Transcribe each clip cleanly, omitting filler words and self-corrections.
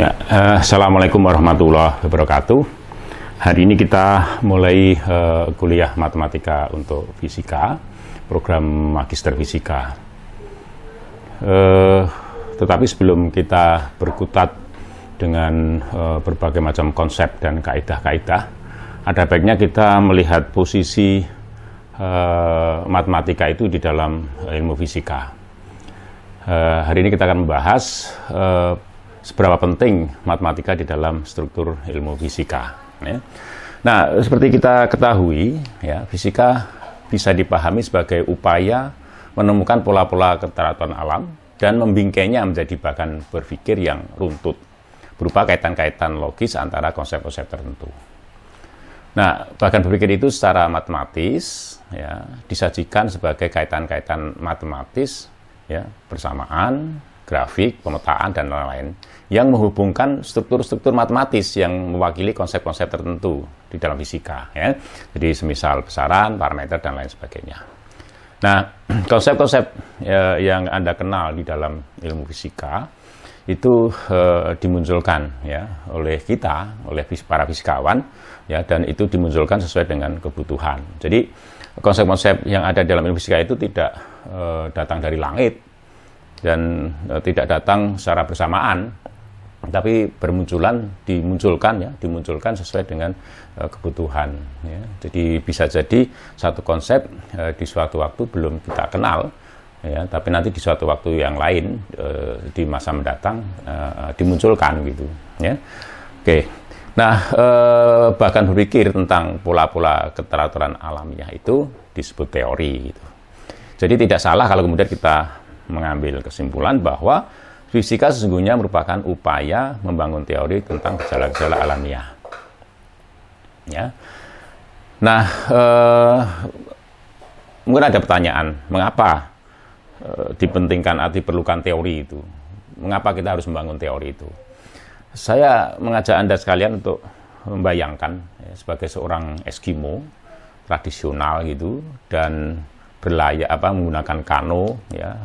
Ya, Assalamualaikum warahmatullahi wabarakatuh. Hari ini kita mulai kuliah matematika untuk fisika, program magister fisika. Tetapi sebelum kita berkutat dengan berbagai macam konsep dan kaidah-kaidah, ada baiknya kita melihat posisi matematika itu di dalam ilmu fisika. Hari ini kita akan membahas seberapa penting matematika di dalam struktur ilmu fisika. Ya. Nah, seperti kita ketahui, ya, fisika bisa dipahami sebagai upaya menemukan pola-pola keteraturan alam dan membingkainya menjadi bahan berpikir yang runtut, berupa kaitan-kaitan logis antara konsep-konsep tertentu. Nah, bahan berpikir itu secara matematis, ya, disajikan sebagai kaitan-kaitan matematis, ya, bersamaan, grafik, pemetaan, dan lain-lain yang menghubungkan struktur-struktur matematis yang mewakili konsep-konsep tertentu di dalam fisika. Ya. Jadi semisal besaran, parameter, dan lain sebagainya. Nah, konsep-konsep yang Anda kenal di dalam ilmu fisika itu dimunculkan ya oleh kita, oleh para fisikawan, ya, dan itu dimunculkan sesuai dengan kebutuhan. Jadi konsep-konsep yang ada dalam ilmu fisika itu tidak datang dari langit dan tidak datang secara bersamaan, tapi dimunculkan sesuai dengan kebutuhan. Ya. Jadi bisa jadi satu konsep di suatu waktu belum kita kenal, ya, tapi nanti di suatu waktu yang lain di masa mendatang dimunculkan gitu. Ya. Oke. Nah, bahkan berpikir tentang pola-pola keteraturan alamiah itu disebut teori. Gitu. Jadi tidak salah kalau kemudian kita mengambil kesimpulan bahwa fisika sesungguhnya merupakan upaya membangun teori tentang gejala-gejala alamiah. Ya. Nah, mungkin ada pertanyaan, mengapa dipentingkan atau diperlukan teori itu? Mengapa kita harus membangun teori itu? Saya mengajak Anda sekalian untuk membayangkan ya, sebagai seorang Eskimo tradisional gitu dan menggunakan kano ya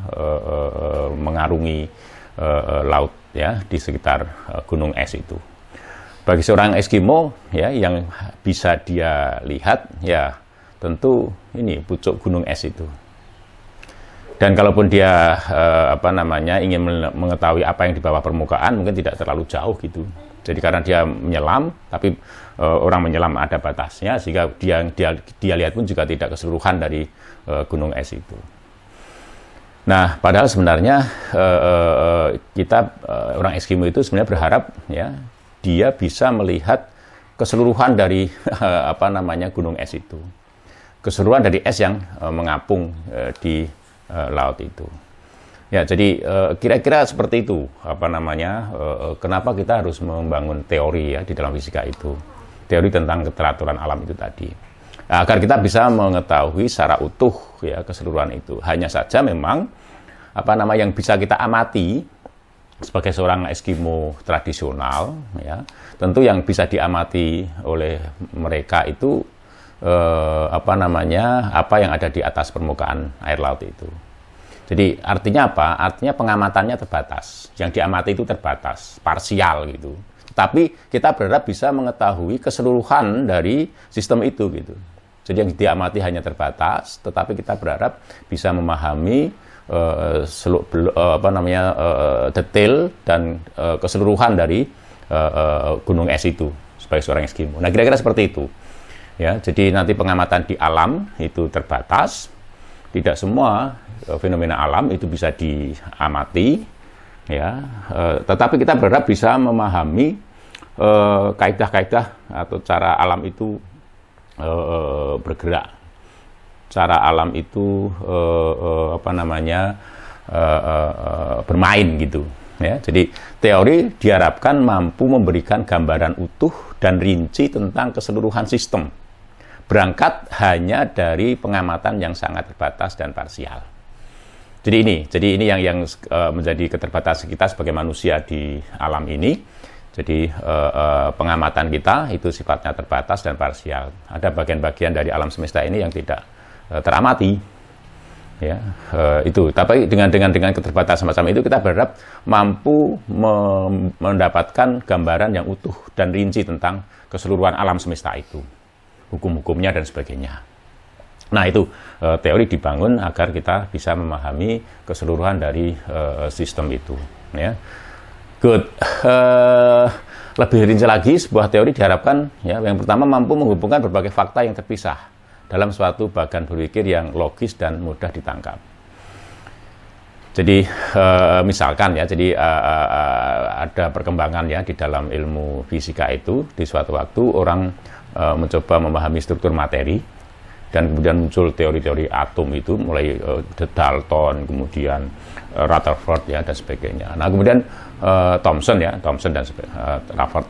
mengarungi laut ya di sekitar gunung es itu. Bagi seorang Eskimo ya yang bisa dia lihat ya tentu ini pucuk gunung es itu. Dan kalaupun dia ingin mengetahui apa yang di bawah permukaan mungkin tidak terlalu jauh gitu. Jadi karena dia menyelam, tapi orang menyelam ada batasnya, sehingga dia lihat pun juga tidak keseluruhan dari gunung es itu. Nah, padahal sebenarnya kita orang Eskimo itu sebenarnya berharap ya dia bisa melihat keseluruhan dari gunung es itu, keseluruhan dari es yang mengapung di laut itu. Ya, jadi kira-kira seperti itu kenapa kita harus membangun teori ya di dalam fisika itu, teori tentang keteraturan alam itu tadi, agar kita bisa mengetahui secara utuh ya keseluruhan itu. Hanya saja memang yang bisa kita amati sebagai seorang Eskimo tradisional ya, tentu yang bisa diamati oleh mereka itu apa yang ada di atas permukaan air laut itu. Jadi artinya apa? Artinya pengamatannya terbatas. Yang diamati itu terbatas, parsial gitu. Tapi kita berharap bisa mengetahui keseluruhan dari sistem itu gitu. Jadi yang diamati hanya terbatas, tetapi kita berharap bisa memahami detail dan keseluruhan dari gunung es itu sebagai seorang Eskimo. Nah, kira-kira seperti itu. Ya, jadi nanti pengamatan di alam itu terbatas. Tidak semua fenomena alam itu bisa diamati, ya. Tetapi kita berharap bisa memahami kaidah-kaidah atau cara alam itu bergerak, cara alam itu bermain gitu. Ya. Jadi teori diharapkan mampu memberikan gambaran utuh dan rinci tentang keseluruhan sistem, berangkat hanya dari pengamatan yang sangat terbatas dan parsial. Jadi ini yang menjadi keterbatasan kita sebagai manusia di alam ini. Jadi pengamatan kita itu sifatnya terbatas dan parsial. Ada bagian-bagian dari alam semesta ini yang tidak teramati. Ya, itu. Tapi dengan keterbatasan semacam itu kita berharap mampu mendapatkan gambaran yang utuh dan rinci tentang keseluruhan alam semesta itu, hukum-hukumnya dan sebagainya. Nah, itu teori dibangun agar kita bisa memahami keseluruhan dari sistem itu. Ya, good. Lebih rinci lagi, sebuah teori diharapkan ya, yang pertama mampu menghubungkan berbagai fakta yang terpisah dalam suatu bagan berpikir yang logis dan mudah ditangkap. Jadi misalkan ya, jadi ada perkembangan ya di dalam ilmu fisika itu, di suatu waktu orang mencoba memahami struktur materi dan kemudian muncul teori-teori atom itu, mulai Dalton, kemudian Rutherford ya dan sebagainya. Nah, kemudian Thomson dan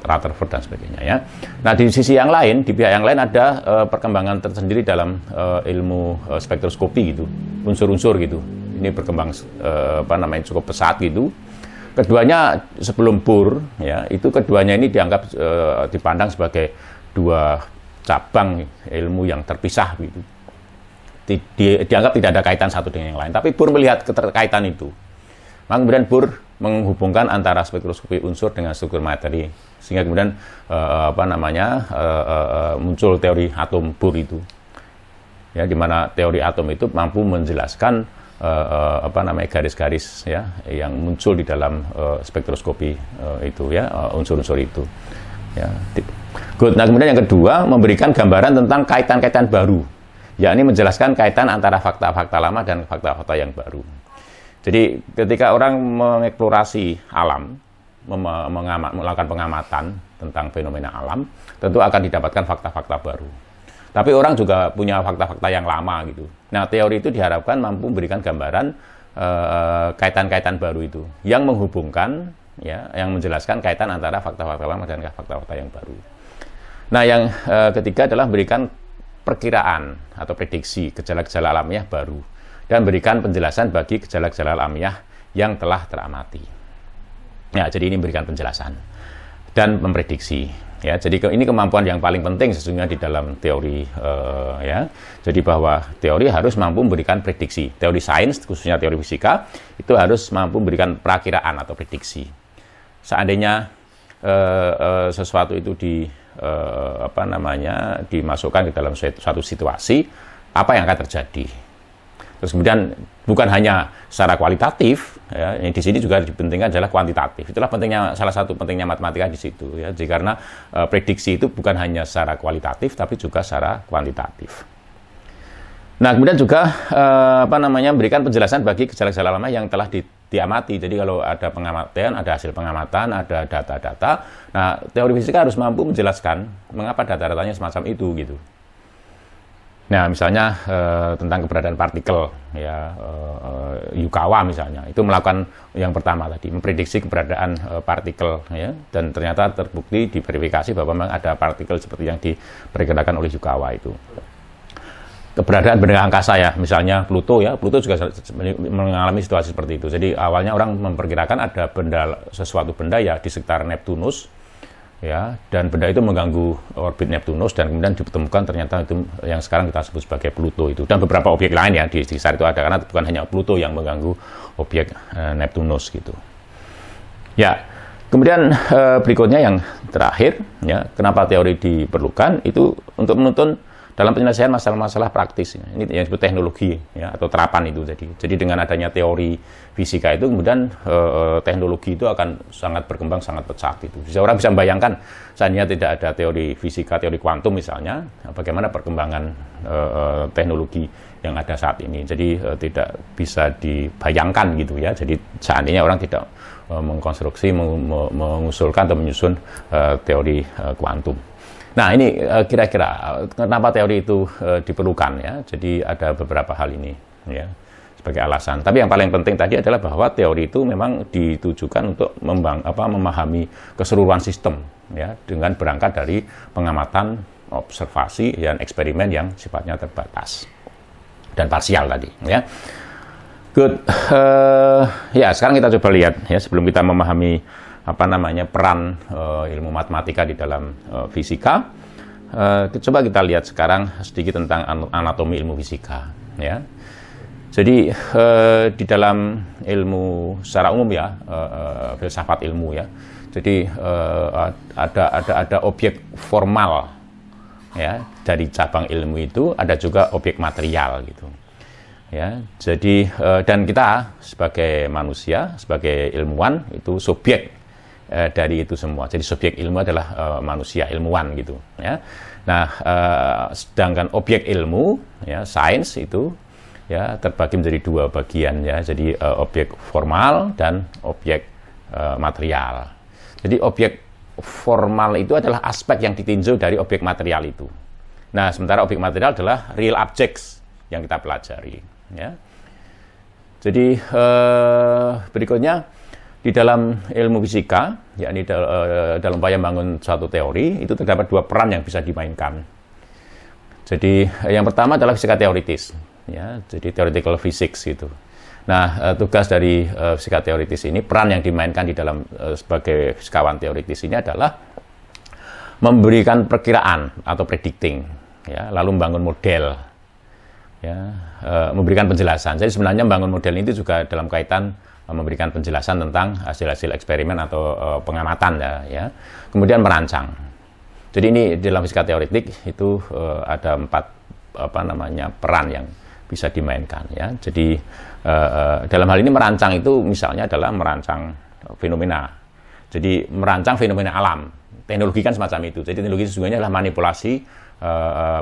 Rutherford dan sebagainya ya. Nah, di sisi yang lain, di pihak yang lain ada perkembangan tersendiri dalam ilmu spektroskopi gitu, unsur-unsur gitu. Ini berkembang cukup pesat gitu. Keduanya sebelum Bohr ya, itu keduanya ini dianggap dipandang sebagai dua cabang ilmu yang terpisah gitu. Dianggap tidak ada kaitan satu dengan yang lain, tapi Bohr melihat keterkaitan itu. Maka kemudian Bohr menghubungkan antara spektroskopi unsur dengan struktur materi, sehingga kemudian muncul teori atom Bohr itu, ya, di mana teori atom itu mampu menjelaskan garis-garis ya yang muncul di dalam spektroskopi itu ya, unsur-unsur itu. Ya. Good. Nah, kemudian yang kedua memberikan gambaran tentang kaitan-kaitan baru, yakni menjelaskan kaitan antara fakta-fakta lama dan fakta-fakta yang baru. Jadi ketika orang mengeksplorasi alam, melakukan pengamatan tentang fenomena alam, tentu akan didapatkan fakta-fakta baru. Tapi orang juga punya fakta-fakta yang lama gitu. Nah, teori itu diharapkan mampu memberikan gambaran kaitan-kaitan baru itu, yang menghubungkan, ya, yang menjelaskan kaitan antara fakta-fakta lama dan fakta-fakta yang baru. Nah, yang ketiga adalah memberikan perkiraan atau prediksi gejala-gejala alamiah baru dan berikan penjelasan bagi gejala-gejala alamiah yang telah teramati. Ya, jadi ini memberikan penjelasan dan memprediksi. Ya, jadi ini kemampuan yang paling penting sesungguhnya di dalam teori. Ya, jadi bahwa teori harus mampu memberikan prediksi. Teori sains, khususnya teori fisika, itu harus mampu memberikan perakiraan atau prediksi. Seandainya sesuatu itu dimasukkan ke dalam suatu situasi, apa yang akan terjadi? Terus kemudian bukan hanya secara kualitatif, ya, yang di sini juga dipentingkan adalah kuantitatif. Itulah salah satu pentingnya matematika di situ, ya. Jadi karena prediksi itu bukan hanya secara kualitatif, tapi juga secara kuantitatif. Nah, kemudian juga memberikan penjelasan bagi gejala-gejala lama yang telah diamati. Jadi kalau ada pengamatan, ada hasil pengamatan, ada data-data. Nah, teori fisika harus mampu menjelaskan mengapa data-datanya semacam itu gitu. Nah, misalnya tentang keberadaan partikel, ya, Yukawa misalnya, itu melakukan yang pertama tadi, memprediksi keberadaan partikel, ya, dan ternyata terbukti diverifikasi bahwa memang ada partikel seperti yang diperkirakan oleh Yukawa itu. Keberadaan benda angkasa, ya, misalnya Pluto, ya, Pluto juga mengalami situasi seperti itu. Jadi awalnya orang memperkirakan ada sesuatu benda ya di sekitar Neptunus. Ya, dan benda itu mengganggu orbit Neptunus dan kemudian ditemukan ternyata itu yang sekarang kita sebut sebagai Pluto itu, dan beberapa objek lain ya di sekitar itu ada, karena bukan hanya Pluto yang mengganggu objek Neptunus gitu. Ya, kemudian berikutnya yang terakhir, ya, kenapa teori diperlukan itu untuk menuntun dalam penyelesaian masalah-masalah praktis. Ini yang disebut teknologi, ya, atau terapan itu. Jadi dengan adanya teori fisika itu kemudian teknologi itu akan sangat berkembang, sangat pesat itu. Orang bisa membayangkan seandainya tidak ada teori fisika, teori kuantum misalnya, bagaimana perkembangan teknologi yang ada saat ini. Jadi tidak bisa dibayangkan gitu, ya. Jadi seandainya orang tidak mengkonstruksi, mengusulkan atau menyusun teori kuantum. Nah, ini kira-kira kenapa teori itu diperlukan, ya. Jadi ada beberapa hal ini, ya, sebagai alasan. Tapi yang paling penting tadi adalah bahwa teori itu memang ditujukan untuk memahami keseluruhan sistem, ya, dengan berangkat dari pengamatan, observasi, dan eksperimen yang sifatnya terbatas dan parsial tadi, ya. Good. Ya, sekarang kita coba lihat, ya, sebelum kita memahami peran ilmu matematika di dalam fisika. Coba kita lihat sekarang sedikit tentang anatomi ilmu fisika, ya. Jadi di dalam ilmu secara umum ya, filsafat ilmu ya. Jadi ada objek formal ya dari cabang ilmu itu, ada juga objek material gitu. Ya, jadi dan kita sebagai manusia, sebagai ilmuwan itu subjek dari itu semua. Jadi subjek ilmu adalah manusia, ilmuwan gitu. Ya. Nah, sedangkan objek ilmu, ya sains itu ya terbagi menjadi dua bagian ya. Jadi objek formal dan objek material. Jadi objek formal itu adalah aspek yang ditinjau dari objek material itu. Nah, sementara objek material adalah real objects yang kita pelajari. Ya. Jadi berikutnya di dalam ilmu fisika, yakni dalam upaya membangun suatu teori, itu terdapat dua peran yang bisa dimainkan. Jadi yang pertama adalah fisika teoritis, ya, jadi theoretical physics gitu. Nah, tugas dari fisika teoritis ini, peran yang dimainkan di dalam sebagai fisikawan teoritis ini adalah memberikan perkiraan atau predicting, ya, lalu membangun model, ya, memberikan penjelasan. Jadi sebenarnya membangun model ini juga dalam kaitan memberikan penjelasan tentang hasil-hasil eksperimen atau pengamatan, ya. Kemudian merancang. Jadi ini dalam fisika teoretik itu ada 4 peran yang bisa dimainkan, ya. Jadi dalam hal ini merancang itu misalnya adalah merancang fenomena. Jadi merancang fenomena alam. Teknologi kan semacam itu. Jadi teknologi sesungguhnya adalah manipulasi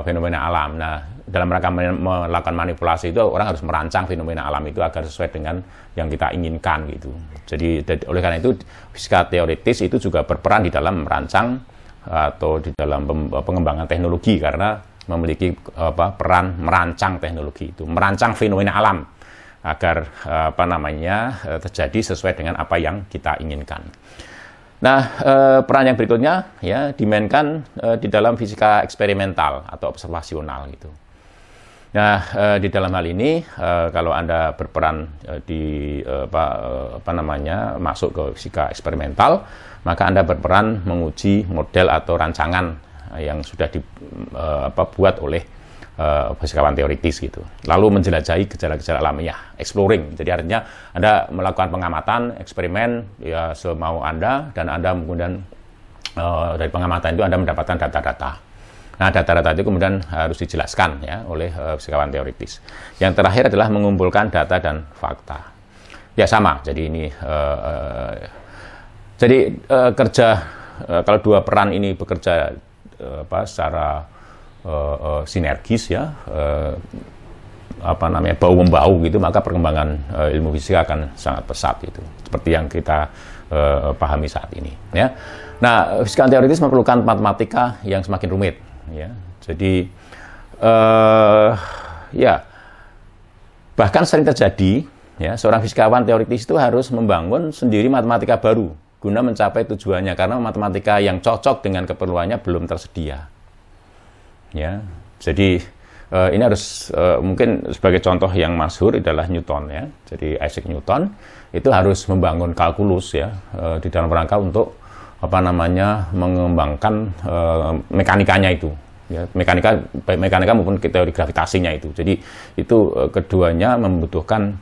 fenomena alam. Nah, dalam rangka melakukan manipulasi itu orang harus merancang fenomena alam itu agar sesuai dengan yang kita inginkan gitu. Jadi oleh karena itu fisika teoritis itu juga berperan di dalam merancang atau di dalam pengembangan teknologi karena memiliki peran merancang teknologi itu, merancang fenomena alam agar terjadi sesuai dengan apa yang kita inginkan. Nah, peran yang berikutnya ya dimainkan di dalam fisika eksperimental atau observasional gitu. Nah, di dalam hal ini kalau Anda berperan di masuk ke fisika eksperimental, maka Anda berperan menguji model atau rancangan yang sudah dibuat oleh fisikawan teoritis gitu. Lalu menjelajahi gejala-gejala alamiah, exploring. Jadi artinya Anda melakukan pengamatan, eksperimen ya semau Anda, dan Anda kemudian dari pengamatan itu Anda mendapatkan data-data. Nah, data-data itu kemudian harus dijelaskan ya oleh fisikawan teoritis. Yang terakhir adalah mengumpulkan data dan fakta. Ya sama. Jadi ini kerja kalau dua peran ini bekerja secara sinergis ya, bahu-membahu gitu, maka perkembangan ilmu fisika akan sangat pesat itu, seperti yang kita pahami saat ini ya. Nah, fisika teoritis memerlukan matematika yang semakin rumit ya. Jadi ya bahkan sering terjadi ya seorang fisikawan teoritis itu harus membangun sendiri matematika baru guna mencapai tujuannya, karena matematika yang cocok dengan keperluannya belum tersedia. Ya, jadi ini harus mungkin sebagai contoh yang masyhur adalah Newton ya. Jadi Isaac Newton itu harus membangun kalkulus ya di dalam rangka untuk mengembangkan mekanikanya itu. Ya, mekanika maupun teori gravitasinya itu. Jadi itu keduanya membutuhkan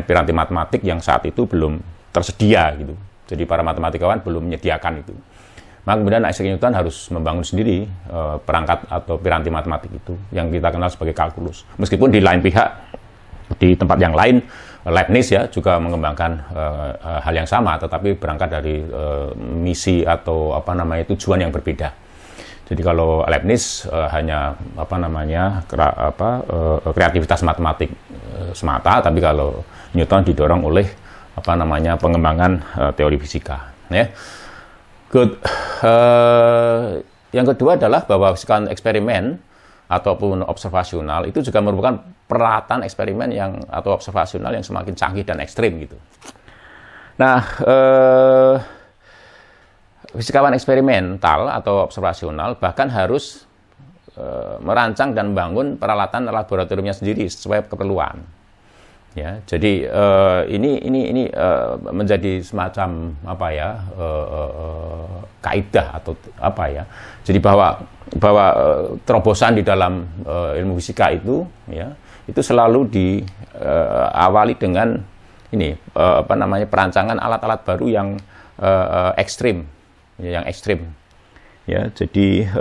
piranti matematik yang saat itu belum tersedia gitu. Jadi para matematikawan belum menyediakan itu. Maka kemudian Isaac Newton harus membangun sendiri perangkat atau piranti matematik itu yang kita kenal sebagai kalkulus. Meskipun di lain pihak, di tempat yang lain, Leibniz ya juga mengembangkan hal yang sama, tetapi berangkat dari misi atau tujuan yang berbeda. Jadi kalau Leibniz hanya kreativitas matematik semata, tapi kalau Newton didorong oleh pengembangan teori fisika. Ya. Yang kedua adalah bahwa fisika eksperimen ataupun observasional itu juga merupakan peralatan eksperimen atau observasional yang semakin canggih dan ekstrim gitu. Nah, fisikawan eksperimental atau observasional bahkan harus merancang dan membangun peralatan laboratoriumnya sendiri sesuai keperluan. Ya, jadi ini menjadi semacam kaidah atau Jadi bahwa terobosan di dalam ilmu fisika itu ya itu selalu diawali dengan ini perancangan alat-alat baru yang ekstrim, ya, yang ekstrim, ya, jadi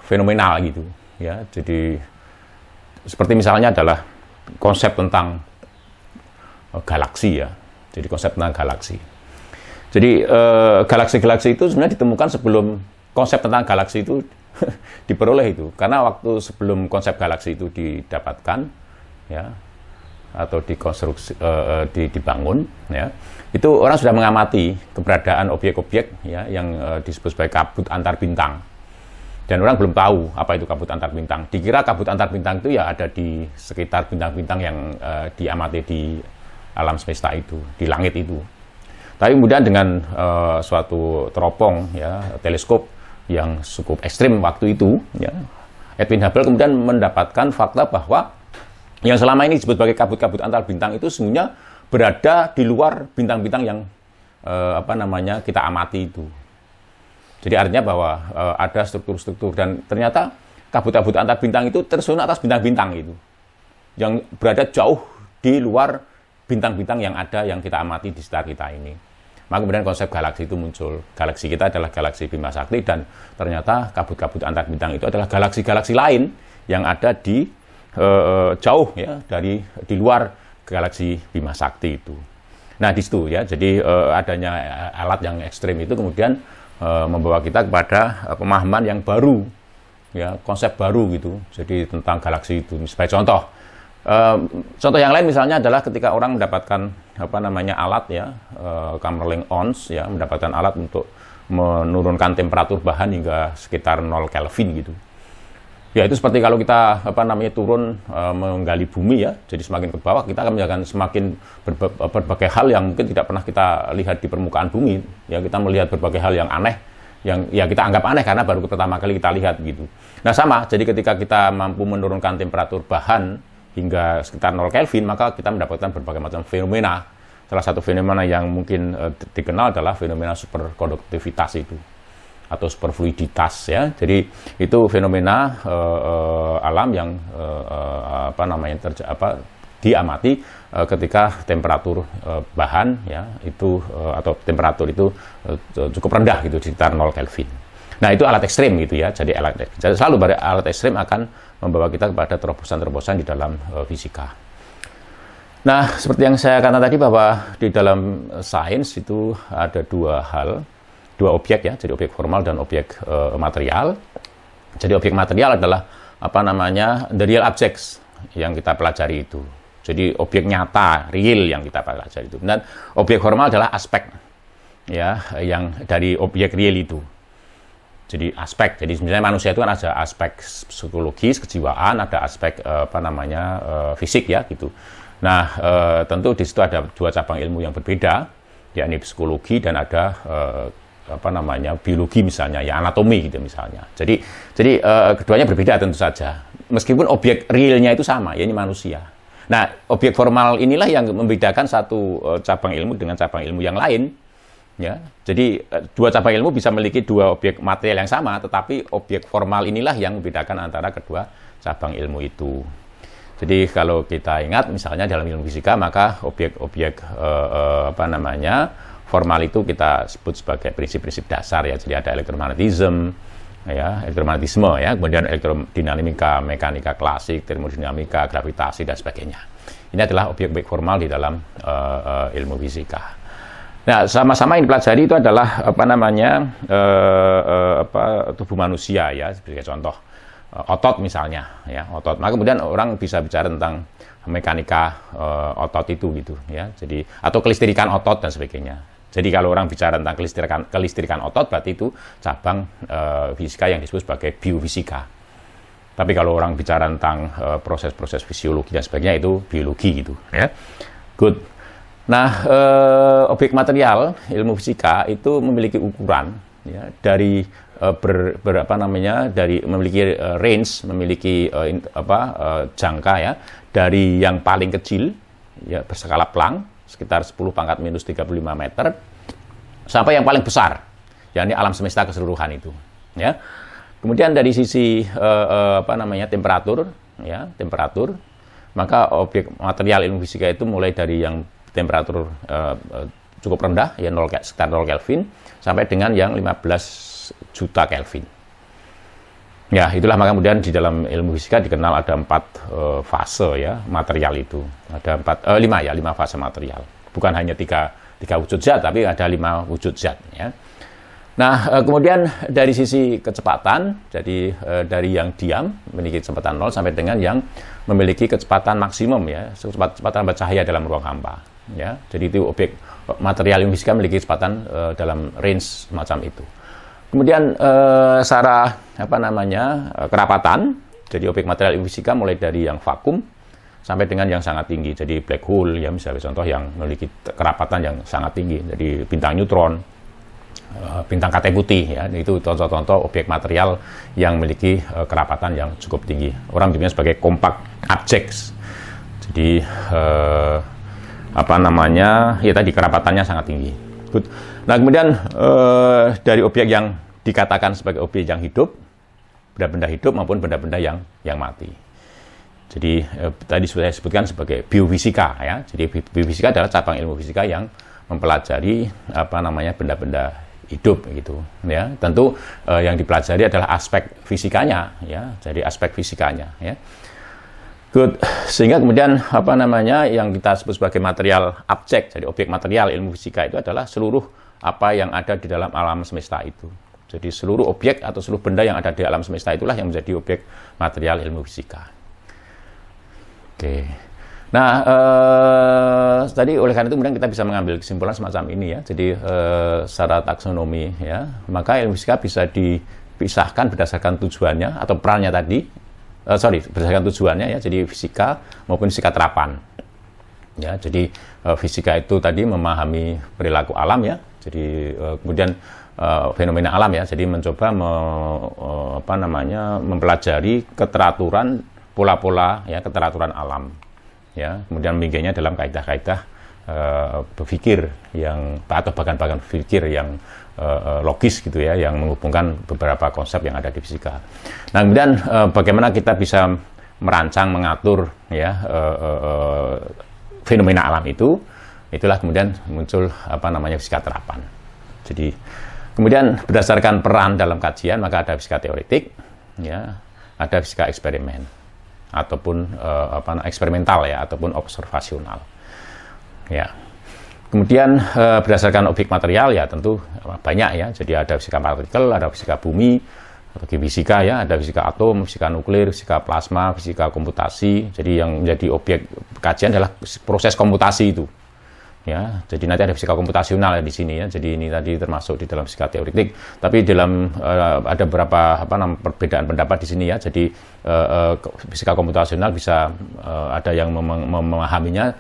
fenomenal gitu, ya. Jadi seperti misalnya adalah konsep tentang galaksi, ya. Jadi konsep tentang galaksi. Jadi galaksi-galaksi itu sebenarnya ditemukan sebelum konsep tentang galaksi itu diperoleh itu. Karena waktu sebelum konsep galaksi itu didapatkan, ya, atau dikonstruksi, dibangun, ya, itu orang sudah mengamati keberadaan objek-objek, ya, yang disebut sebagai kabut antar bintang. Dan orang belum tahu apa itu kabut antar bintang. Dikira kabut antar bintang itu ya ada di sekitar bintang-bintang yang diamati di alam semesta itu, di langit itu. Tapi kemudian dengan suatu teropong, ya, teleskop yang cukup ekstrim waktu itu, ya, Edwin Hubble kemudian mendapatkan fakta bahwa yang selama ini disebut sebagai kabut-kabut antar bintang itu sesungguhnya berada di luar bintang-bintang yang kita amati itu. Jadi artinya bahwa ada struktur-struktur, dan ternyata kabut-kabut antar bintang itu tersusun atas bintang-bintang itu, yang berada jauh di luar bintang-bintang yang ada yang kita amati di sekitar kita ini. Maka kemudian konsep galaksi itu muncul. Galaksi kita adalah galaksi Bima Sakti, dan ternyata kabut-kabut antar bintang itu adalah galaksi-galaksi lain yang ada di jauh, ya, di luar galaksi Bima Sakti itu. Nah, di situ, ya, jadi adanya alat yang ekstrim itu kemudian membawa kita kepada pemahaman yang baru, ya, konsep baru gitu. Jadi tentang galaksi itu. Sebagai contoh, contoh yang lain misalnya adalah ketika orang mendapatkan alat, ya, Kamerlingh Ons, ya, mendapatkan alat untuk menurunkan temperatur bahan hingga sekitar 0 Kelvin gitu. Ya, itu seperti kalau kita turun menggali bumi, ya. Jadi semakin ke bawah kita akan menjaga semakin berbagai hal yang mungkin tidak pernah kita lihat di permukaan bumi. Ya, kita melihat berbagai hal yang aneh, yang ya kita anggap aneh karena baru pertama kali kita lihat gitu. Nah, sama, jadi ketika kita mampu menurunkan temperatur bahan hingga sekitar 0 Kelvin, maka kita mendapatkan berbagai macam fenomena. Salah satu fenomena yang mungkin dikenal adalah fenomena superkonduktivitas itu, atau superfluiditas, ya. Jadi itu fenomena alam yang diamati ketika temperatur bahan, ya, itu atau temperatur itu cukup rendah gitu, di sekitar 0 Kelvin. Nah, itu alat ekstrim gitu, ya. Jadi selalu alat ekstrim akan membawa kita kepada terobosan-terobosan di dalam fisika. Nah, seperti yang saya katakan tadi bahwa di dalam sains itu ada dua objek, ya, jadi objek formal dan objek material. Jadi objek material adalah the real objects yang kita pelajari itu. Jadi objek nyata, real yang kita pelajari itu. Dan objek formal adalah aspek, ya, yang dari objek real itu. Jadi aspek. Jadi misalnya manusia itu kan ada aspek psikologis, kejiwaan, ada aspek fisik, ya, gitu. Nah, tentu di situ ada dua cabang ilmu yang berbeda, yakni psikologi dan ada biologi misalnya, ya, anatomi gitu misalnya. Jadi keduanya berbeda tentu saja. Meskipun objek realnya itu sama, ya, ini manusia. Nah, objek formal inilah yang membedakan satu cabang ilmu dengan cabang ilmu yang lain, ya. Jadi dua cabang ilmu bisa memiliki dua objek material yang sama, tetapi objek formal inilah yang membedakan antara kedua cabang ilmu itu. Jadi kalau kita ingat misalnya dalam ilmu fisika, maka objek-objek formal itu kita sebut sebagai prinsip-prinsip dasar, ya. Jadi ada elektromagnetisme, ya, kemudian elektrodinamika, mekanika klasik, termodinamika, gravitasi, dan sebagainya. Ini adalah objek-objek formal di dalam ilmu fisika. Nah, sama-sama yang dipelajari itu adalah tubuh manusia, ya, sebagai contoh. Otot misalnya, ya, otot. Maka kemudian orang bisa bicara tentang mekanika otot itu gitu, ya. Jadi atau kelistrikan otot dan sebagainya. Jadi kalau orang bicara tentang kelistrikan otot, berarti itu cabang fisika yang disebut sebagai biofisika. Tapi kalau orang bicara tentang proses-proses fisiologi dan sebagainya, itu biologi gitu, ya. Good. Nah, objek material ilmu fisika itu memiliki ukuran, ya, dari dari memiliki range, memiliki jangka, ya, dari yang paling kecil, ya, berskala Planck sekitar 10⁻⁻35 meter sampai yang paling besar, yakni alam semesta keseluruhan itu, ya. Kemudian dari sisi temperatur, ya, temperatur, maka objek material ilmu fisika itu mulai dari yang temperatur cukup rendah, ya sekitar 0 Kelvin, sampai dengan yang 15 juta Kelvin. Ya, itulah maka kemudian di dalam ilmu fisika dikenal ada 4 fase ya material itu. Ada 5 fase material. Bukan hanya tiga wujud zat, tapi ada 5 wujud zat ya. Nah, kemudian dari sisi kecepatan, jadi dari yang diam memiliki kecepatan 0 sampai dengan yang memiliki kecepatan maksimum ya, kecepatan cahaya dalam ruang hampa ya. Jadi itu objek material ilmu fisika memiliki kecepatan dalam range semacam itu. Kemudian secara kerapatan, jadi objek material ilmu fisika mulai dari yang vakum sampai dengan yang sangat tinggi. Jadi black hole ya, misalnya contoh yang memiliki kerapatan yang sangat tinggi. Jadi bintang neutron, bintang katai putih ya, itu contoh-contoh objek material yang memiliki kerapatan yang cukup tinggi. Orang menyebutnya sebagai compact objects. Jadi ya tadi kerapatannya sangat tinggi. Good. Nah, kemudian dari objek yang dikatakan sebagai objek yang hidup, benda-benda hidup maupun benda-benda yang mati. Jadi tadi sudah saya sebutkan sebagai biofisika ya. Jadi biofisika adalah cabang ilmu fisika yang mempelajari benda-benda hidup gitu ya. Tentu yang dipelajari adalah aspek fisikanya ya. Jadi aspek fisikanya ya. Good. Sehingga kemudian yang kita sebut sebagai material objek, jadi objek material ilmu fisika itu adalah seluruh apa yang ada di dalam alam semesta itu. Jadi seluruh objek atau seluruh benda yang ada di alam semesta itulah yang menjadi objek material ilmu fisika. Oke. Nah, tadi oleh karena itu kemudian kita bisa mengambil kesimpulan semacam ini ya. Jadi secara taksonomi ya, maka ilmu fisika bisa dipisahkan berdasarkan tujuannya atau perannya tadi. Berdasarkan tujuannya ya. Jadi fisika maupun fisika terapan. Ya, jadi fisika itu tadi memahami perilaku alam ya. Jadi kemudian fenomena alam ya. Jadi mencoba mempelajari keteraturan pola-pola ya, keteraturan alam. Ya, kemudian memikirnya dalam kaidah-kaidah berpikir yang atau bahkan berpikir yang logis gitu ya, yang menghubungkan beberapa konsep yang ada di fisika. Nah, kemudian bagaimana kita bisa merancang, mengatur ya fenomena alam itu, itulah kemudian muncul fisika terapan. Jadi kemudian berdasarkan peran dalam kajian maka ada fisika teoretik, ya, ada fisika eksperimen ataupun eksperimental ya, ataupun observasional. Ya. Kemudian berdasarkan objek material ya tentu banyak ya. Jadi ada fisika partikel, ada fisika bumi, atau geofisika ya, ada fisika atom, fisika nuklir, fisika plasma, fisika komputasi. Jadi yang menjadi objek kajian adalah proses komputasi itu. Ya, jadi nanti ada fisika komputasional ya di sini ya. Jadi ini tadi termasuk di dalam fisika teoretik. Tapi dalam ada beberapa perbedaan pendapat di sini ya. Jadi fisika komputasional bisa ada yang memahaminya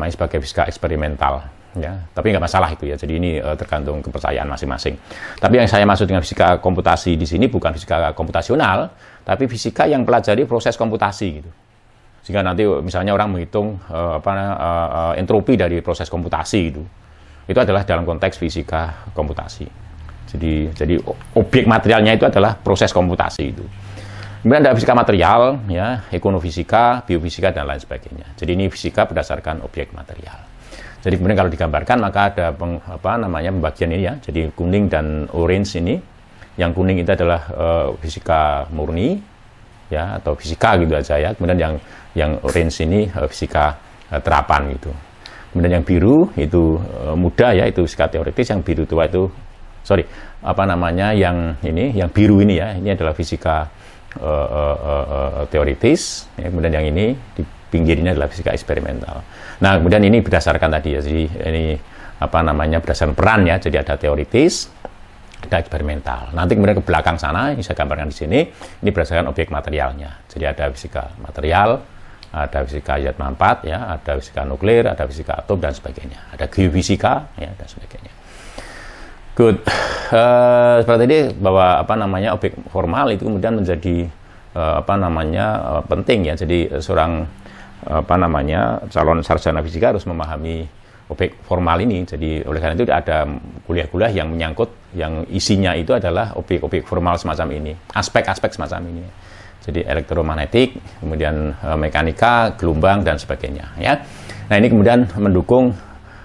sebagai fisika eksperimental. Ya, tapi nggak masalah itu ya. Jadi ini tergantung kepercayaan masing-masing. Tapi yang saya maksud dengan fisika komputasi di sini bukan fisika komputasional, tapi fisika yang pelajari proses komputasi gitu. Sehingga nanti misalnya orang menghitung entropi dari proses komputasi itu adalah dalam konteks fisika komputasi. Jadi objek materialnya itu adalah proses komputasi itu. Kemudian ada fisika material, ya, ekonomifisika, biofisika dan lain sebagainya. Jadi ini fisika berdasarkan objek material. Jadi kemudian kalau digambarkan maka ada pembagian ini ya. Jadi kuning dan orange ini. Yang kuning itu adalah fisika murni ya, atau fisika gitu aja ya. Kemudian yang orange ini fisika terapan gitu. Kemudian yang biru itu muda ya, itu fisika teoritis. Yang biru tua itu yang biru ini ya, ini adalah fisika teoritis ya. Kemudian yang ini di pinggir ini adalah fisika eksperimental. Nah, kemudian ini berdasarkan tadi ya, jadi ini berdasarkan peran ya. Jadi ada teoritis, ada eksperimental. Nanti kemudian ke belakang sana, ini saya gambarkan di sini, ini berdasarkan objek materialnya. Jadi ada fisika material, ada fisika zat manfaat, ya, ada fisika nuklir, ada fisika atom dan sebagainya. Ada geofisika, ya, dan sebagainya. Good. Seperti ini bahwa objek formal itu kemudian menjadi penting ya. Jadi seorang calon sarjana fisika harus memahami objek formal ini. Jadi oleh karena itu ada kuliah-kuliah yang menyangkut yang isinya itu adalah objek-objek formal semacam ini, aspek-aspek semacam ini. Jadi elektromagnetik, kemudian mekanika, gelombang dan sebagainya ya. Nah, ini kemudian mendukung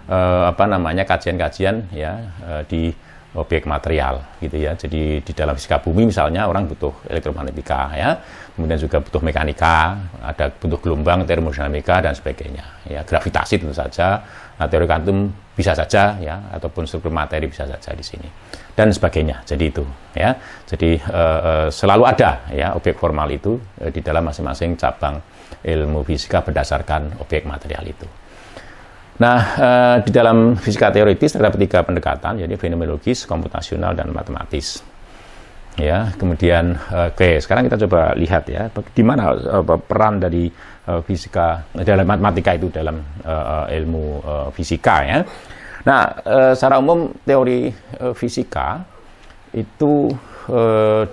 kajian-kajian ya di objek material gitu ya. Jadi di dalam fisika bumi misalnya orang butuh elektromagnetika ya. Kemudian juga butuh mekanika, ada butuh gelombang, termodinamika dan sebagainya. Ya, gravitasi tentu saja, nah, teori kuantum bisa saja ya, ataupun struktur materi bisa saja di sini dan sebagainya. Jadi itu ya. Jadi selalu ada ya objek formal itu di dalam masing-masing cabang ilmu fisika berdasarkan objek material itu. Nah, di dalam fisika teoritis terdapat 3 pendekatan, yaitu fenomenologis, komputasional, dan matematis. Ya, kemudian sekarang kita coba lihat ya, di mana peran dari fisika dalam matematika itu dalam ilmu fisika ya. Nah, secara umum teori fisika itu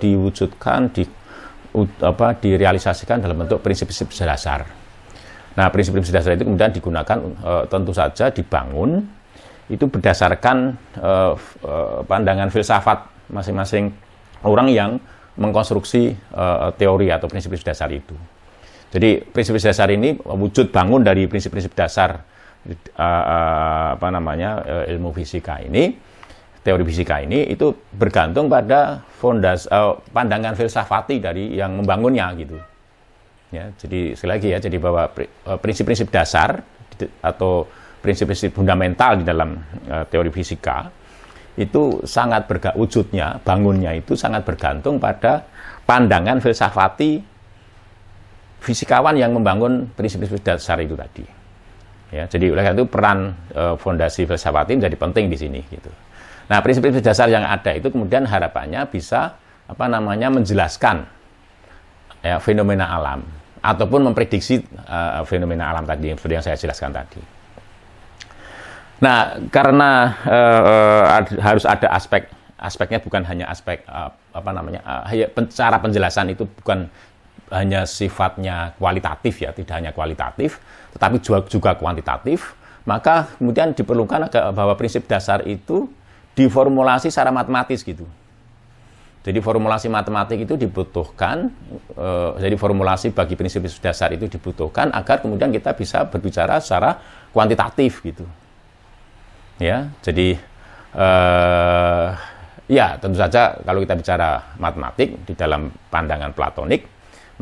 diwujudkan direalisasikan dalam bentuk prinsip-prinsip dasar. Nah, prinsip-prinsip dasar itu kemudian digunakan tentu saja dibangun itu berdasarkan pandangan filsafat masing-masing orang yang mengkonstruksi teori atau prinsip-prinsip dasar itu. Jadi prinsip-prinsip dasar ini wujud bangun dari prinsip-prinsip dasar ilmu fisika ini, teori fisika ini itu bergantung pada pandangan filsafati dari yang membangunnya gitu. Ya, jadi sekali lagi ya, jadi bahwa prinsip-prinsip dasar atau prinsip-prinsip fundamental di dalam teori fisika itu sangat wujudnya, bangunnya itu sangat bergantung pada pandangan filsafati fisikawan yang membangun prinsip-prinsip dasar itu tadi. Ya, jadi oleh karena itu peran fondasi filsafati menjadi penting di sini gitu. Nah, prinsip-prinsip dasar yang ada itu kemudian harapannya bisa menjelaskan ya, fenomena alam ataupun memprediksi fenomena alam tadi seperti yang saya jelaskan tadi. Nah, karena harus ada aspeknya bukan hanya aspek cara penjelasan itu bukan hanya sifatnya kualitatif ya, tidak hanya kualitatif, tetapi juga kuantitatif, maka kemudian diperlukan bahwa prinsip dasar itu diformulasi secara matematis gitu. Jadi formulasi matematik itu dibutuhkan, jadi formulasi bagi prinsip dasar itu dibutuhkan agar kemudian kita bisa berbicara secara kuantitatif gitu. Ya, jadi ya tentu saja kalau kita bicara matematik di dalam pandangan Platonik,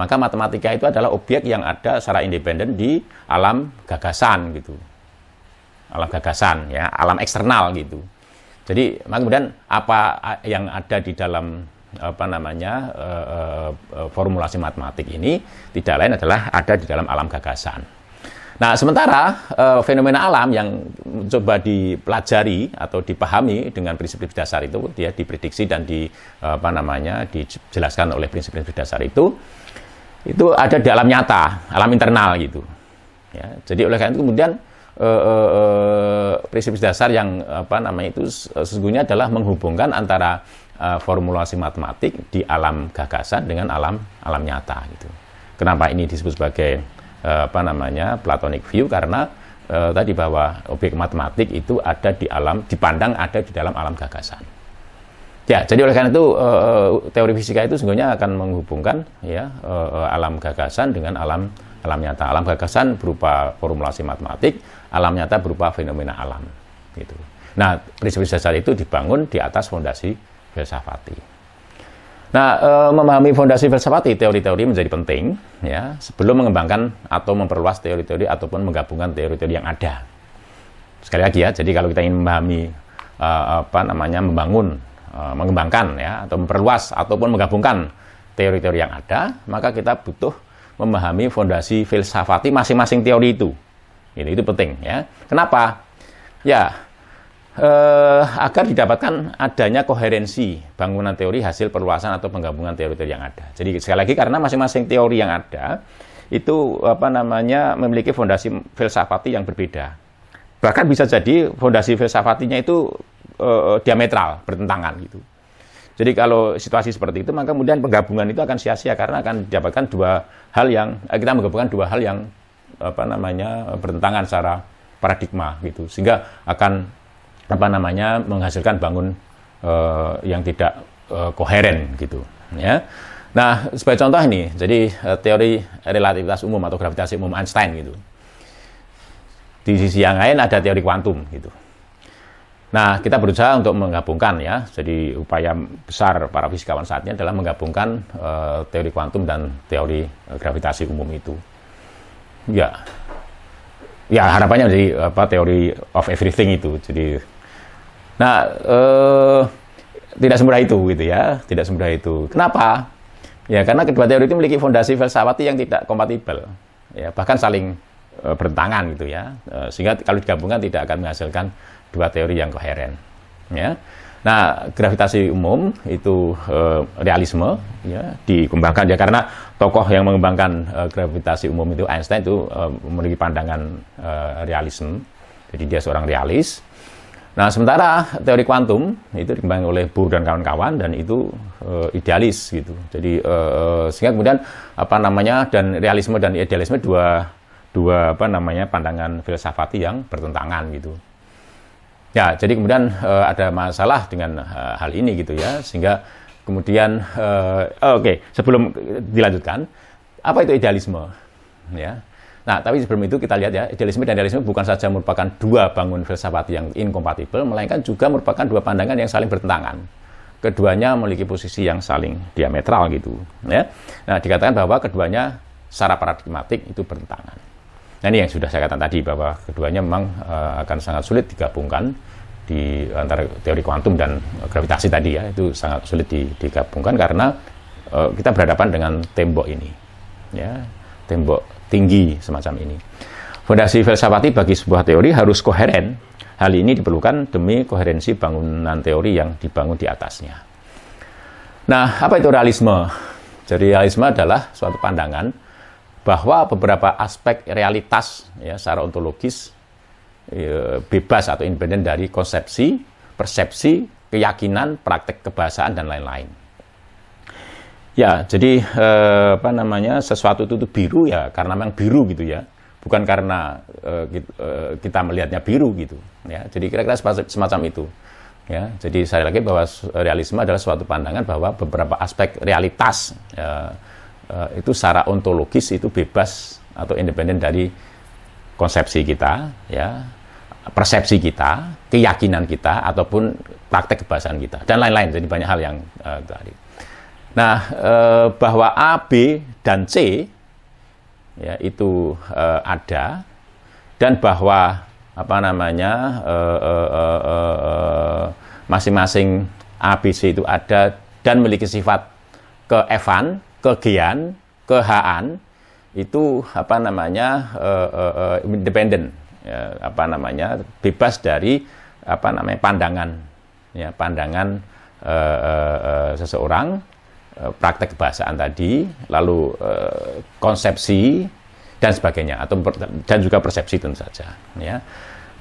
maka matematika itu adalah objek yang ada secara independen di alam gagasan gitu. Alam gagasan ya, alam eksternal gitu. Jadi kemudian apa yang ada di dalam formulasi matematik ini tidak lain adalah ada di dalam alam gagasan. Nah, sementara fenomena alam yang coba dipelajari atau dipahami dengan prinsip-prinsip dasar itu dia diprediksi dan dijelaskan oleh prinsip-prinsip dasar itu ada di alam nyata, alam internal gitu. Ya, jadi oleh karena itu kemudian prinsip dasar yang sesungguhnya adalah menghubungkan antara formulasi matematik di alam gagasan dengan alam nyata gitu. Kenapa ini disebut sebagai Platonic view? Karena tadi bahwa objek matematik itu ada dipandang ada di dalam alam gagasan. Ya, jadi oleh karena itu teori fisika itu sesungguhnya akan menghubungkan ya alam gagasan dengan alam nyata. Alam gagasan berupa formulasi matematik, alam nyata berupa fenomena alam gitu. Nah, prinsip dasar itu dibangun di atas fondasi filsafati. Nah, memahami fondasi filsafati teori-teori menjadi penting ya sebelum mengembangkan atau memperluas teori-teori ataupun menggabungkan teori-teori yang ada. Sekali lagi ya, jadi kalau kita ingin memahami mengembangkan ya atau memperluas ataupun menggabungkan teori-teori yang ada, maka kita butuh memahami fondasi filsafati masing-masing teori itu. Itu penting ya. Kenapa? Ya, agar didapatkan adanya koherensi bangunan teori hasil perluasan atau penggabungan teori-teori yang ada. Jadi sekali lagi karena masing-masing teori yang ada itu memiliki fondasi filsafati yang berbeda. Bahkan bisa jadi fondasi filsafatinya itu diametral, bertentangan gitu. Jadi kalau situasi seperti itu maka kemudian penggabungan itu akan sia-sia karena akan didapatkan kita menggabungkan dua hal yang bertentangan secara paradigma gitu. Sehingga akan menghasilkan bangun yang tidak koheren gitu ya. Nah, sebagai contoh ini, jadi teori relativitas umum atau gravitasi umum Einstein gitu. Di sisi yang lain ada teori kuantum gitu. Nah, kita berusaha untuk menggabungkan ya. Jadi upaya besar para fisikawan saat ini adalah menggabungkan teori kuantum dan teori gravitasi umum itu. Ya, harapannya jadi teori of everything itu. Jadi, nah, tidak semudah itu gitu ya, tidak semudah itu. Kenapa? Ya, karena kedua teori itu memiliki fondasi filsafati yang tidak kompatibel, ya, bahkan saling bertentangan gitu ya, sehingga kalau digabungkan tidak akan menghasilkan dua teori yang koheren. Ya. Nah, gravitasi umum itu realisme, ya, dikembangkan ya karena tokoh yang mengembangkan gravitasi umum itu Einstein itu memiliki pandangan realisme, jadi dia seorang realis. Nah, sementara teori kuantum itu dikembangkan oleh Bohr dan kawan-kawan dan itu idealis gitu. Jadi sehingga kemudian dan realisme dan idealisme dua pandangan filsafati yang bertentangan gitu. Ya, jadi kemudian ada masalah dengan hal ini gitu ya, sehingga kemudian sebelum dilanjutkan, apa itu idealisme? Ya. Nah, tapi sebelum itu kita lihat ya, idealisme dan realisme bukan saja merupakan dua bangun filsafat yang inkompatibel, melainkan juga merupakan dua pandangan yang saling bertentangan. Keduanya memiliki posisi yang saling diametral gitu. Ya. Nah, dikatakan bahwa keduanya secara paradigmatik itu bertentangan. Nah, ini yang sudah saya katakan tadi, bahwa keduanya memang akan sangat sulit digabungkan di antara teori kuantum dan gravitasi tadi ya, itu sangat sulit digabungkan karena kita berhadapan dengan tembok ini. Ya, tembok tinggi semacam ini. Fondasi filsafati bagi sebuah teori harus koheren. Hal ini diperlukan demi koherensi bangunan teori yang dibangun di atasnya. Nah, apa itu realisme? Jadi realisme adalah suatu pandangan bahwa beberapa aspek realitas ya, secara ontologis bebas atau independen dari konsepsi, persepsi, keyakinan, praktek kebahasaan dan lain-lain. Ya, jadi sesuatu itu biru ya karena memang biru gitu ya, bukan karena kita melihatnya biru gitu. Ya, jadi kira-kira semacam itu. Ya, jadi sekali lagi bahwa realisme adalah suatu pandangan bahwa beberapa aspek realitas itu secara ontologis itu bebas atau independen dari konsepsi kita, ya, persepsi kita, keyakinan kita ataupun praktek kebahasaan kita dan lain-lain. Jadi banyak hal yang tadi. Nah, bahwa A, B, dan C ya, itu ada, dan bahwa masing-masing A, B, C itu ada dan memiliki sifat ke-F-an, ke-G-an, ke-H-an, itu independen, ya, bebas dari pandangan, ya, pandangan seseorang, praktek kebahasaan tadi, lalu konsepsi dan sebagainya, dan juga persepsi tentu saja. Ya.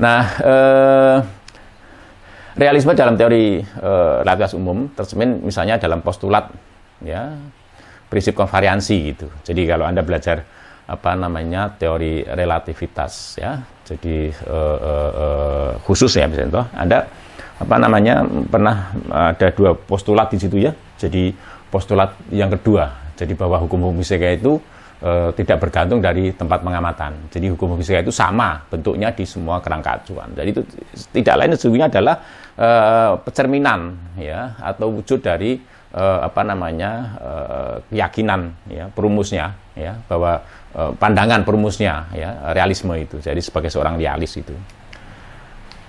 Nah, realisme dalam teori relativitas umum tercermin misalnya dalam postulat, ya, prinsip konvariansi gitu. Jadi kalau Anda belajar teori relativitas, ya, jadi khusus ya misalnya, Anda pernah ada dua postulat di situ ya. Jadi postulat yang kedua, jadi bahwa hukum-hukum fisika itu tidak bergantung dari tempat pengamatan. Jadi hukum fisika itu sama bentuknya di semua kerangka acuan. Jadi itu tidak lain sesungguhnya adalah pencerminan ya atau wujud dari keyakinan ya perumusnya ya bahwa pandangan perumusnya ya realisme itu. Jadi sebagai seorang realis itu.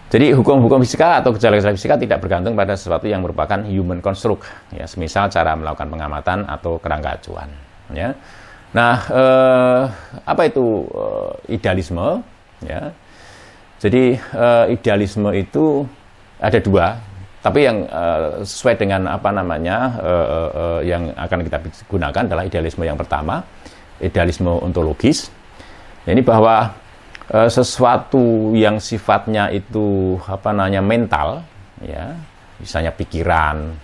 Jadi hukum-hukum fisika atau gejala-gejala fisika tidak bergantung pada sesuatu yang merupakan human construct, ya, semisal cara melakukan pengamatan atau kerangka acuan. Ya. Nah, apa itu idealisme? Ya. Jadi idealisme itu ada dua, tapi yang sesuai dengan yang akan kita gunakan adalah idealisme yang pertama, idealisme ontologis. Ini bahwa sesuatu yang sifatnya itu mental ya, misalnya pikiran,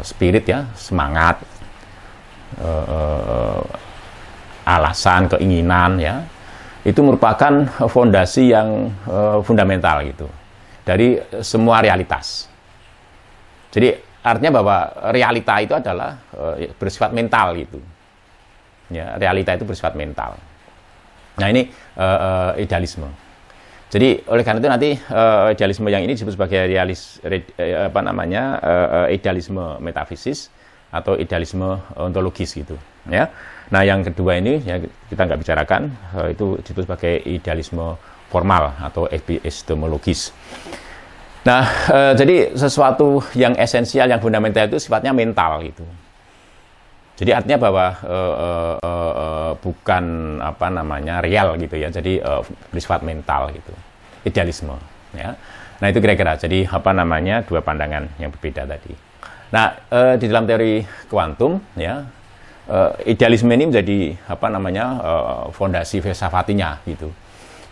spirit ya, semangat, alasan, keinginan ya, itu merupakan fondasi yang fundamental gitu dari semua realitas. Jadi artinya bahwa realita itu adalah bersifat mental gitu. Ya, realita itu bersifat mental. Nah, ini idealisme. Jadi oleh karena itu nanti idealisme yang ini disebut sebagai idealisme metafisis atau idealisme ontologis gitu. Ya. Nah, yang kedua ini ya, kita nggak bicarakan, itu disebut sebagai idealisme formal atau epistemologis. Nah, jadi sesuatu yang esensial, yang fundamental itu sifatnya mental gitu. Jadi artinya bahwa bukan real gitu ya. Jadi bersifat mental gitu. Idealisme ya. Nah, itu kira-kira jadi dua pandangan yang berbeda tadi. Nah, di dalam teori kuantum ya, idealisme ini menjadi fondasi filsafatinya gitu.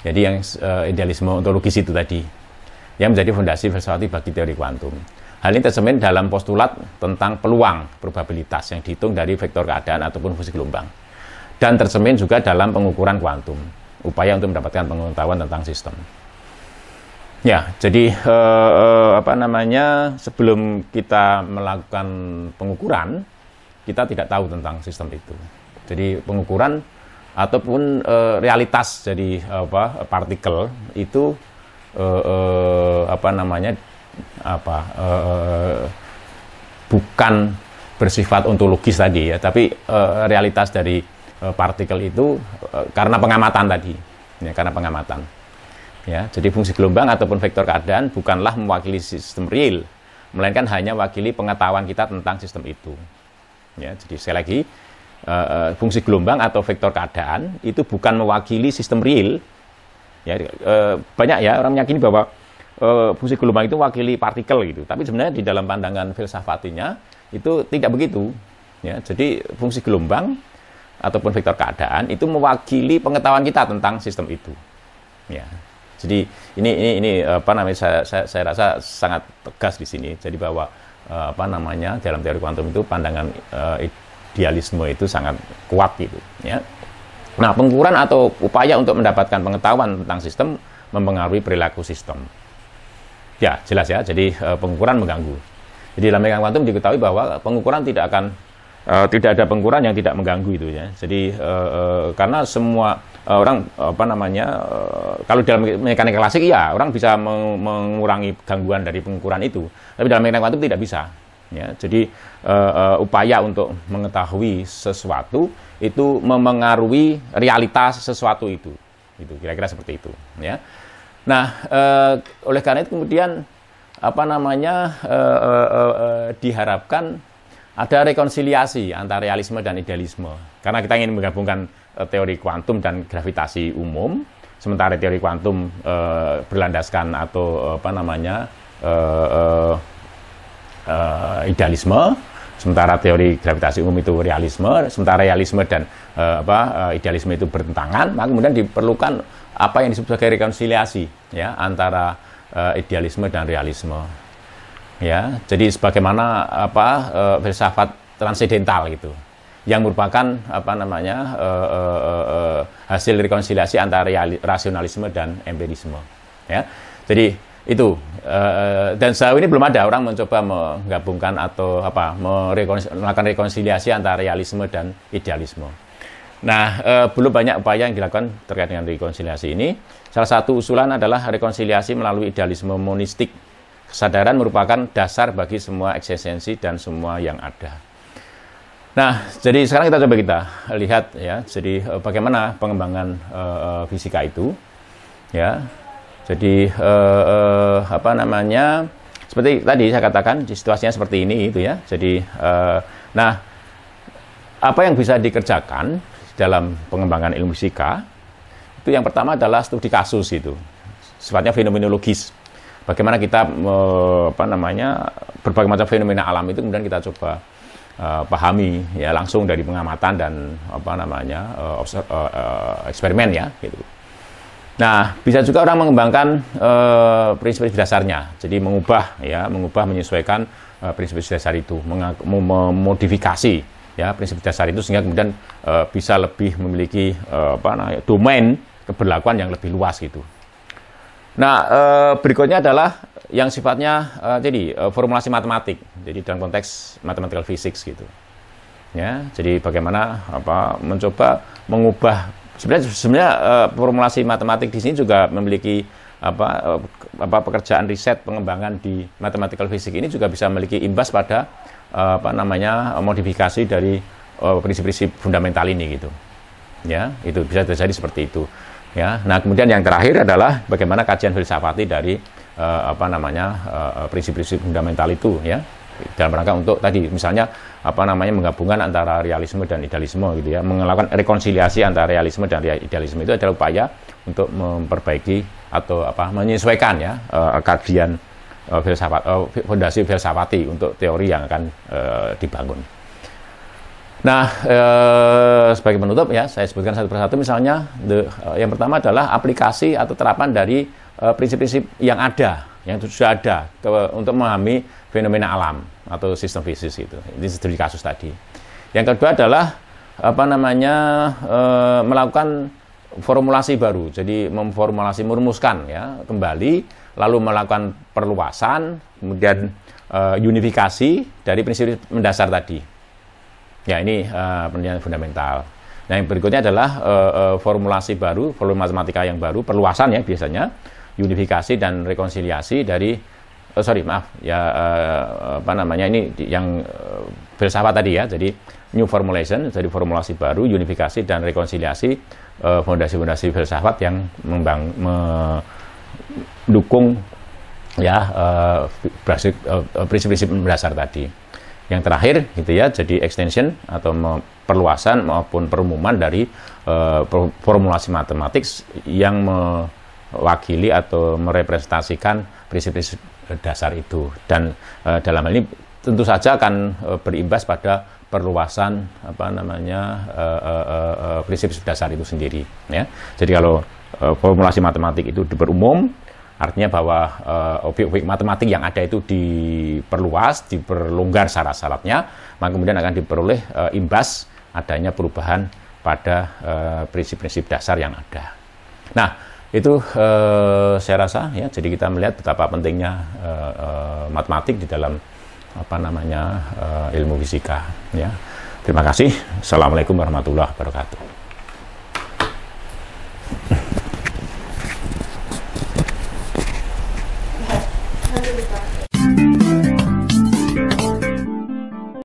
Jadi yang idealisme ontologis itu tadi yang menjadi fondasi filsafati bagi teori kuantum. Hal ini tercermin dalam postulat tentang peluang probabilitas yang dihitung dari vektor keadaan ataupun fungsi gelombang. Dan tercermin juga dalam pengukuran kuantum, upaya untuk mendapatkan pengetahuan tentang sistem. Ya, jadi sebelum kita melakukan pengukuran, kita tidak tahu tentang sistem itu. Jadi pengukuran ataupun realitas jadi partikel itu bukan bersifat ontologis tadi ya, tapi realitas dari partikel itu karena pengamatan tadi, ya, karena pengamatan. Ya, jadi fungsi gelombang ataupun vektor keadaan bukanlah mewakili sistem real, melainkan hanya mewakili pengetahuan kita tentang sistem itu. Ya, jadi sekali lagi fungsi gelombang atau vektor keadaan itu bukan mewakili sistem real. Ya, banyak ya orang meyakini bahwa fungsi gelombang itu wakili partikel gitu. Tapi sebenarnya di dalam pandangan filsafatinya itu tidak begitu. Ya, jadi fungsi gelombang ataupun vektor keadaan itu mewakili pengetahuan kita tentang sistem itu. Ya, jadi ini saya rasa sangat tegas di sini. Jadi bahwa dalam teori kuantum itu pandangan idealisme itu sangat kuat gitu. Ya. Nah, pengukuran atau upaya untuk mendapatkan pengetahuan tentang sistem mempengaruhi perilaku sistem. Ya, jelas ya. Jadi pengukuran mengganggu. Jadi dalam mekanika kuantum diketahui bahwa pengukuran tidak ada pengukuran yang tidak mengganggu itu ya. Jadi karena semua orang kalau dalam mekanika klasik ya orang bisa mengurangi gangguan dari pengukuran itu. Tapi dalam mekanika kuantum tidak bisa. Ya, jadi upaya untuk mengetahui sesuatu itu memengaruhi realitas sesuatu itu. Itu kira-kira seperti itu. Ya. Nah, oleh karena itu kemudian diharapkan ada rekonsiliasi antara realisme dan idealisme. Karena kita ingin menggabungkan teori kuantum dan gravitasi umum, sementara teori kuantum berlandaskan atau idealisme, sementara teori gravitasi umum itu realisme, sementara realisme dan idealisme itu bertentangan, maka kemudian diperlukan apa yang disebut sebagai rekonsiliasi ya antara idealisme dan realisme. Ya, jadi sebagaimana filsafat transendental gitu, yang merupakan hasil rekonsiliasi antara rasionalisme dan empirisme. Ya, jadi itu dan sejauh ini belum ada orang mencoba menggabungkan atau melakukan rekonsiliasi antara realisme dan idealisme. Nah, belum banyak upaya yang dilakukan terkait dengan rekonsiliasi ini. Salah satu usulan adalah rekonsiliasi melalui idealisme monistik. Kesadaran merupakan dasar bagi semua eksistensi dan semua yang ada. Nah, jadi sekarang kita lihat ya, jadi bagaimana pengembangan fisika itu, ya. Jadi seperti tadi saya katakan situasinya seperti ini itu ya. Jadi nah, apa yang bisa dikerjakan dalam pengembangan ilmu fisika itu yang pertama adalah studi kasus itu, sifatnya fenomenologis. Bagaimana kita berbagai macam fenomena alam itu kemudian kita coba pahami ya langsung dari pengamatan dan eksperimen ya gitu. Nah, bisa juga orang mengembangkan prinsip dasarnya. Jadi mengubah menyesuaikan prinsip dasar itu, memodifikasi ya prinsip dasar itu sehingga kemudian bisa lebih memiliki domain keberlakuan yang lebih luas gitu. Nah, berikutnya adalah yang sifatnya formulasi matematik. Jadi dalam konteks mathematical physics gitu. Ya, jadi bagaimana mencoba mengubah sebenarnya formulasi matematik di sini juga memiliki pekerjaan riset pengembangan di mathematical physics ini juga bisa memiliki imbas pada modifikasi dari prinsip-prinsip fundamental ini gitu. Ya, itu bisa terjadi seperti itu. Ya, nah kemudian yang terakhir adalah bagaimana kajian filsafati dari prinsip-prinsip fundamental itu ya, dalam rangka untuk tadi misalnya menggabungkan antara realisme dan idealisme gitu ya, melakukan rekonsiliasi antara realisme dan idealisme itu adalah upaya untuk memperbaiki atau menyesuaikan ya kajian fondasi filsafati untuk teori yang akan dibangun. Nah, sebagai penutup ya, saya sebutkan satu persatu misalnya, yang pertama adalah aplikasi atau terapan dari prinsip-prinsip yang ada, yang sudah ada untuk memahami fenomena alam atau sistem fisik itu. Ini studi kasus tadi. Yang kedua adalah melakukan formulasi baru. Jadi merumuskan ya kembali, lalu melakukan perluasan, kemudian unifikasi dari prinsip mendasar tadi. Ya, ini penelitian fundamental. Nah, yang berikutnya adalah formulasi baru, formula matematika yang baru, perluasan ya biasanya, unifikasi dan rekonsiliasi dari ini yang filsafat tadi ya. Jadi new formulation, jadi formulasi baru, unifikasi dan rekonsiliasi fondasi-fondasi filsafat yang mendukung ya prinsip-prinsip mendasar tadi. Yang terakhir gitu ya, jadi extension atau perluasan maupun perumuman dari formulasi matematik yang mewakili atau merepresentasikan prinsip-prinsip dasar itu, dan dalam hal ini tentu saja akan berimbas pada perluasan prinsip dasar itu sendiri ya. Jadi kalau formulasi matematik itu diperumum, artinya bahwa objek-objek matematik yang ada itu diperluas, diperlonggar syarat-syaratnya, maka kemudian akan diperoleh imbas adanya perubahan pada prinsip-prinsip dasar yang ada. Nah, itu saya rasa ya, jadi kita melihat betapa pentingnya matematik di dalam ilmu fisika ya. Terima kasih. Assalamualaikum warahmatullahi wabarakatuh.